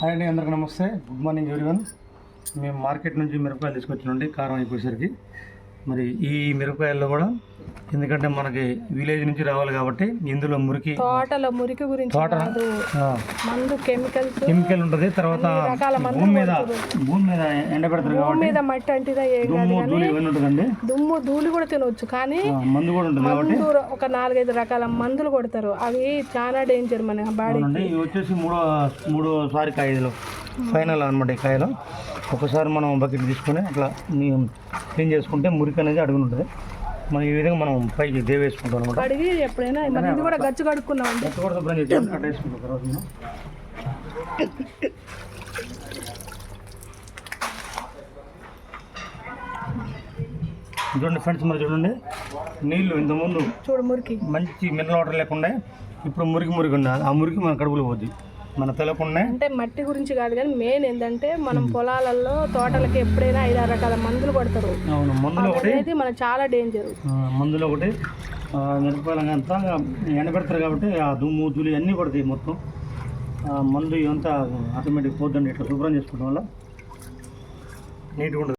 Hi అండి, అందరికీ నమస్తే. Good morning everyone. మేము మార్కెట్ నుంచి మిరపకాయలు తీసుకొచ్చినండి కారం అయిపోయేసరికి. మరి ఈ మిరపకాయల్లో కూడా ఎందుకంటే మనకి విలేజ్ నుంచి రావాలి కాబట్టి ఇందులో తోటల మురికి గురించి మందు కెమికల్ ఉంటుంది. తర్వాత భూమి మీద ఎండబెడతారు కాబట్టి మీద మట్టి అంటే ఉంటుందండి. దుమ్ము ధూళి కూడా తినవచ్చు, కానీ మందు కూడా ఉంటుంది కాబట్టి ఒక 4-5 రకాల మందులు కొడతారు. అవి చాలా డేంజర్ మన బాడీకి. ఇవి వచ్చేసి మూడోసారి కాయలు ఫైనల్ అనమాట. ఈ కాయలు ఒకసారి మనం బకెట్ తీసుకొని అట్లా క్లీన్ చేసుకుంటే మురికి అనేది అడుగుని ఉంటుంది. మనం ఈ విధంగా మనం పైకి దేవేసుకుంటాం అనమాట. అడిగి ఎప్పుడైనా మనం ఇది కూడా గచ్చు కడుక్కున్నాం, గచ్చు కూడా శుభ్రం చేసి అట్లా వేసుకుంటాం. తర్వాత మనం చూడండి ఫ్రెండ్స్, మరి చూడండి నీళ్ళు ఇంతకుముందు మురికి మంచి మినరల్ వాటర్ లేకుండా ఇప్పుడు మురికి ఉంది. ఆ మురికి మన కడుపులో పోద్ది మన తెలకుండా. అంటే మట్టి గురించి కాదు, కానీ మెయిన్ ఏంటంటే మనం పొలాలలో తోటలకి ఎప్పుడైనా 5-6 రకాల మందులు కొడతారు. అవును, మందులో ఒకటి మనకు చాలా డేంజర్. మందులో ఒకటి మిరపకాయలంతా ఎండబెడతారు కాబట్టి ఆ దుమ్ము ధూళి అన్నీ పడతాయి. మొత్తం మందు ఇదంతా ఆటోమేటిక్ పోద్దండి. ఇట్లా శుభ్రం చేసుకోవడం వల్ల నీట్గా ఉంటుంది.